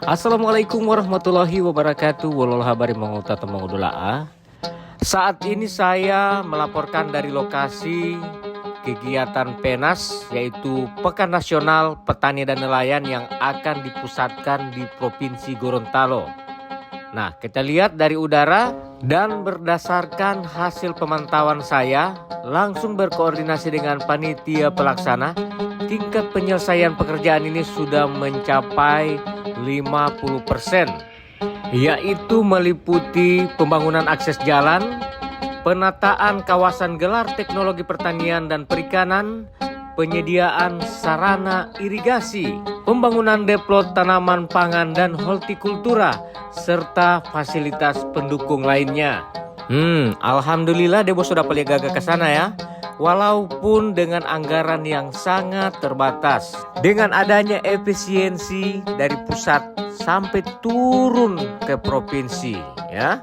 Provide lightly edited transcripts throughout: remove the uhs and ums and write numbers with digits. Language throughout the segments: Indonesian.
Assalamualaikum warahmatullahi wabarakatuh. Walol habari mangutata mangudulaa. Saat ini saya melaporkan dari lokasi kegiatan PENAS, yaitu Pekan Nasional Petani dan Nelayan yang akan dipusatkan di Provinsi Gorontalo. Nah, kita lihat dari udara dan berdasarkan hasil pemantauan saya, langsung berkoordinasi dengan panitia pelaksana, tingkat penyelesaian pekerjaan ini sudah mencapai 50%, yaitu meliputi pembangunan akses jalan, penataan kawasan gelar teknologi pertanian dan perikanan, penyediaan sarana irigasi, pembangunan deplot tanaman pangan dan hortikultura, serta fasilitas pendukung lainnya. Alhamdulillah Debo sudah paling gagah ke sana ya. Walaupun dengan anggaran yang sangat terbatas, dengan adanya efisiensi dari pusat sampai turun ke provinsi ya.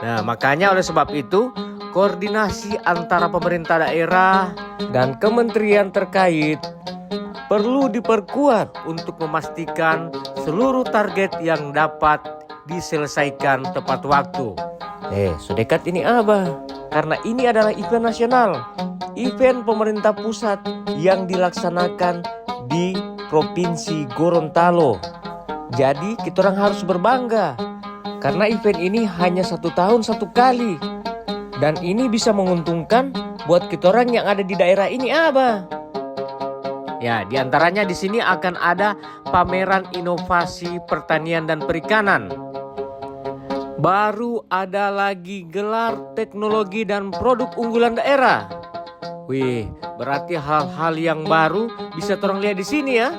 Nah, makanya oleh sebab itu koordinasi antara pemerintah daerah dan kementerian terkait perlu diperkuat untuk memastikan seluruh target yang dapat diselesaikan tepat waktu. Sedekat ini Abah, karena ini adalah event nasional, event pemerintah pusat yang dilaksanakan di Provinsi Gorontalo. Jadi kita orang harus berbangga karena event ini hanya 1 tahun 1 kali, dan ini bisa menguntungkan buat kita orang yang ada di daerah ini Abah. Ya, diantaranya di sini akan ada pameran inovasi pertanian dan perikanan. Baru ada lagi gelar teknologi dan produk unggulan daerah. Wih, berarti hal-hal yang baru bisa orang lihat di sini ya.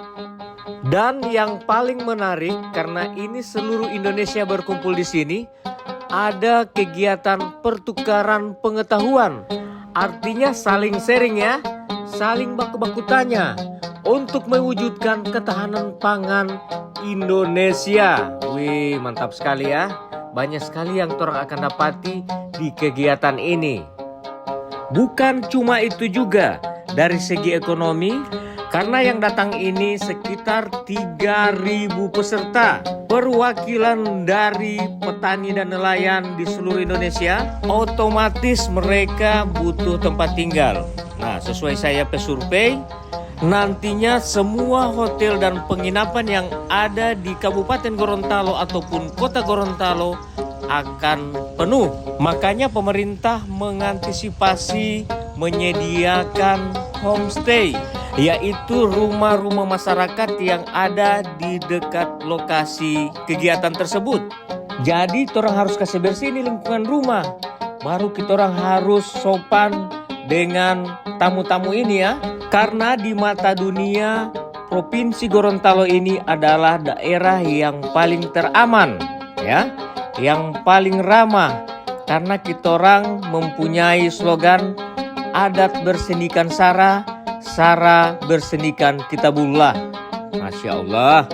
Dan yang paling menarik, karena ini seluruh Indonesia berkumpul di sini, ada kegiatan pertukaran pengetahuan. Artinya saling sharing ya, saling baku-baku tanya untuk mewujudkan ketahanan pangan Indonesia. Wih, mantap sekali ya. Banyak sekali yang orang akan dapati di kegiatan ini. Bukan cuma itu juga, dari segi ekonomi, karena yang datang ini sekitar 3.000 peserta, perwakilan dari petani dan nelayan di seluruh Indonesia. Otomatis mereka butuh tempat tinggal. Nah, sesuai saya pesurvei, nantinya semua hotel dan penginapan yang ada di Kabupaten Gorontalo ataupun Kota Gorontalo akan penuh. Makanya pemerintah mengantisipasi menyediakan homestay, yaitu rumah-rumah masyarakat yang ada di dekat lokasi kegiatan tersebut. Jadi orang harus kasih bersih ini lingkungan rumah. Baru kita orang harus sopan dengan tamu-tamu ini ya. Karena di mata dunia, Provinsi Gorontalo ini adalah daerah yang paling teraman ya, yang paling ramah. Karena kita orang mempunyai slogan adat bersenikan Sara, Sara bersenikan Kitabullah. Masya Allah.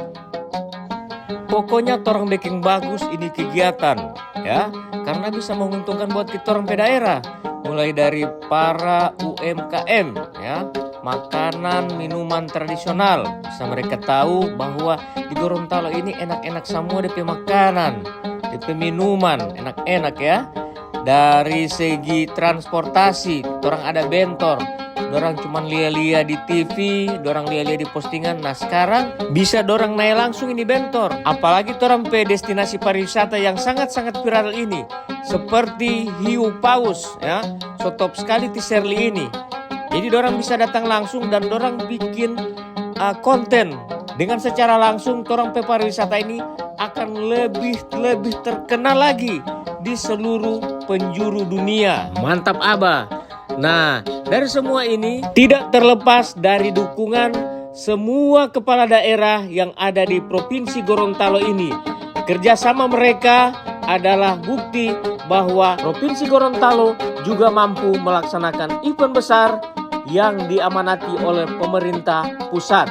Pokoknya orang bikin bagus ini kegiatan ya, karena bisa menguntungkan buat kita orang di daerah. Mulai dari para UMKM ya, makanan, minuman tradisional. Bisa mereka tahu bahwa di Gorontalo ini enak-enak semua DP makanan, DP minuman, enak-enak ya. Dari segi transportasi, orang ada bentor. Dorang cuman lia-lia di TV, dorang lia-lia di postingan. Nah sekarang bisa dorang naik langsung ini bentor. Apalagi dorang pe destinasi pariwisata yang sangat-sangat viral ini, seperti Hiu Paus ya, so top sekali di Serli ini. Jadi dorang bisa datang langsung dan dorang bikin konten dengan secara langsung. Dorang pe pariwisata ini akan lebih terkenal lagi di seluruh penjuru dunia. Mantap Abah. Nah, dari semua ini tidak terlepas dari dukungan semua kepala daerah yang ada di Provinsi Gorontalo ini. Kerjasama mereka adalah bukti bahwa Provinsi Gorontalo juga mampu melaksanakan event besar yang diamanati oleh pemerintah pusat.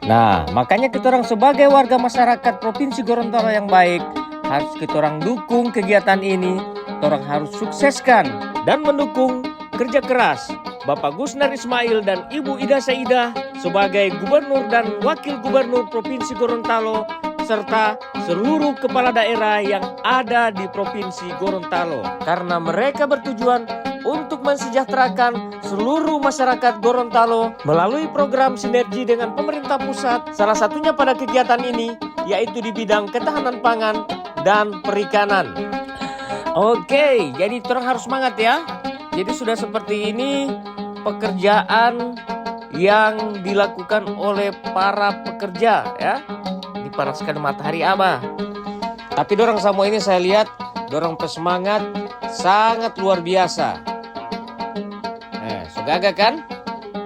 Nah, makanya kita orang sebagai warga masyarakat Provinsi Gorontalo yang baik, harus kita orang dukung kegiatan ini. Kita orang harus sukseskan dan mendukung kerja keras Bapak Gusnar Ismail dan Ibu Ida Saidah sebagai Gubernur dan Wakil Gubernur Provinsi Gorontalo serta seluruh kepala daerah yang ada di Provinsi Gorontalo. Karena mereka bertujuan untuk mensejahterakan seluruh masyarakat Gorontalo melalui program sinergi dengan pemerintah pusat. Salah satunya pada kegiatan ini yaitu di bidang ketahanan pangan dan perikanan. Oke, jadi orang harus semangat ya. Jadi sudah seperti ini pekerjaan yang dilakukan oleh para pekerja ya. Ini panas sekali matahari Abah. Tapi dorang semua ini saya lihat dorang pesemangat sangat luar biasa. Sudah kan?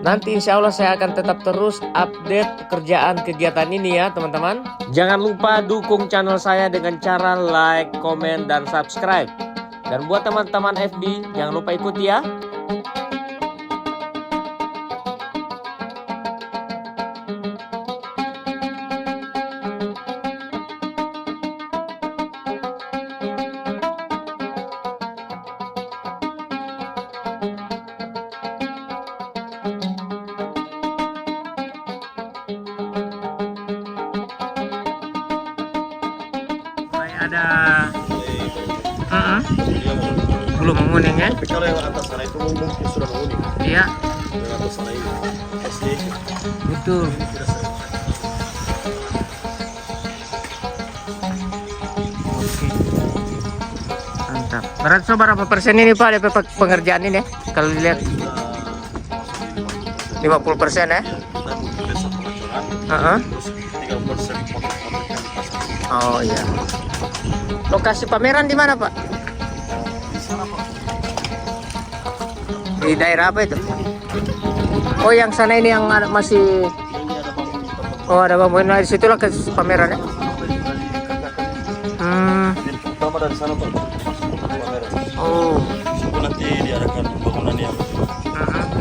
Nanti insya Allah saya akan tetap terus update pekerjaan kegiatan ini ya teman-teman. Jangan lupa dukung channel saya dengan cara like, komen, dan subscribe. Dan buat teman-teman FB jangan lupa ikuti ya. Ada belum menguning ya? Tapi kalau yang atas sana itu mungkin sudah menguning. Iya. Yang atas sana ini SD. Betul. Oke. Mantap. Berarti berapa persen ini Pak DP pengerjaan ini? Kalau dilihat 50% ya? Kita mungkin besok pengacoran. Terus 30% potong pasar. Oh iya. Lokasi pameran di mana Pak? Di sana Pak. Di daerah apa itu? Oh yang sana ini yang masih. Ini ada bambu di tempat. Oh ada bambu. Nah disitulah ke pamerannya. Pertama dari sana Pak. Pameran. Oh. Sebelum nanti diadakan bangunan yang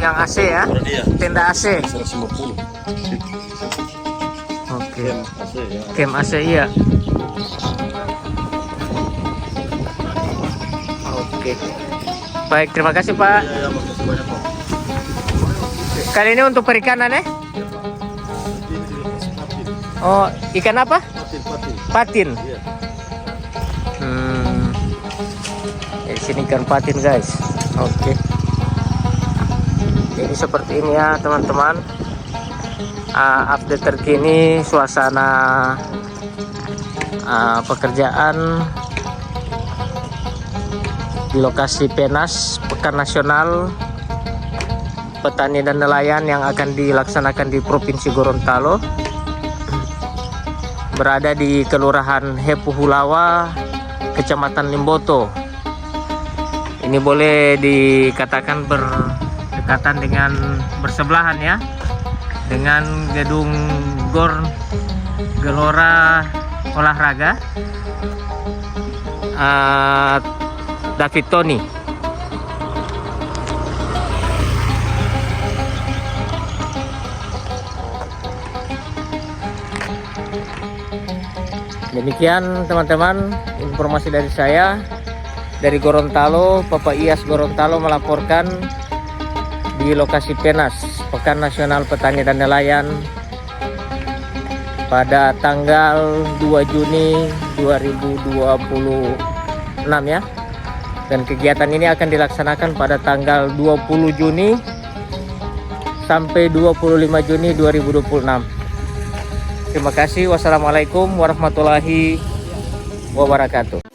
Yang AC ya? dia. Tenda AC. 150. Oke. AC ya. Camp AC iya. Oke. Baik, terima kasih Pak. Ya, makasih banyak Pak. Kali ini untuk perikanan ya? Oh, ikan apa? Patin. Iya. Di sini ikan patin guys. Oke. Jadi seperti ini ya teman-teman. Update terkini suasana pekerjaan di lokasi PENAS Pekan Nasional Petani dan Nelayan yang akan dilaksanakan di Provinsi Gorontalo, berada di Kelurahan Hepuhulawa, Kecamatan Limboto. Ini boleh dikatakan berdekatan dengan bersebelahan ya dengan gedung GOR Gelora Olahraga David Tony. Demikian teman-teman informasi dari saya dari Gorontalo. Bapak Iyas Gorontalo melaporkan di lokasi PENAS Pekan Nasional Petani dan Nelayan pada tanggal 2 Juni 2026 ya. Dan kegiatan ini akan dilaksanakan pada tanggal 20 Juni sampai 25 Juni 2026. Terima kasih. Wassalamualaikum warahmatullahi wabarakatuh.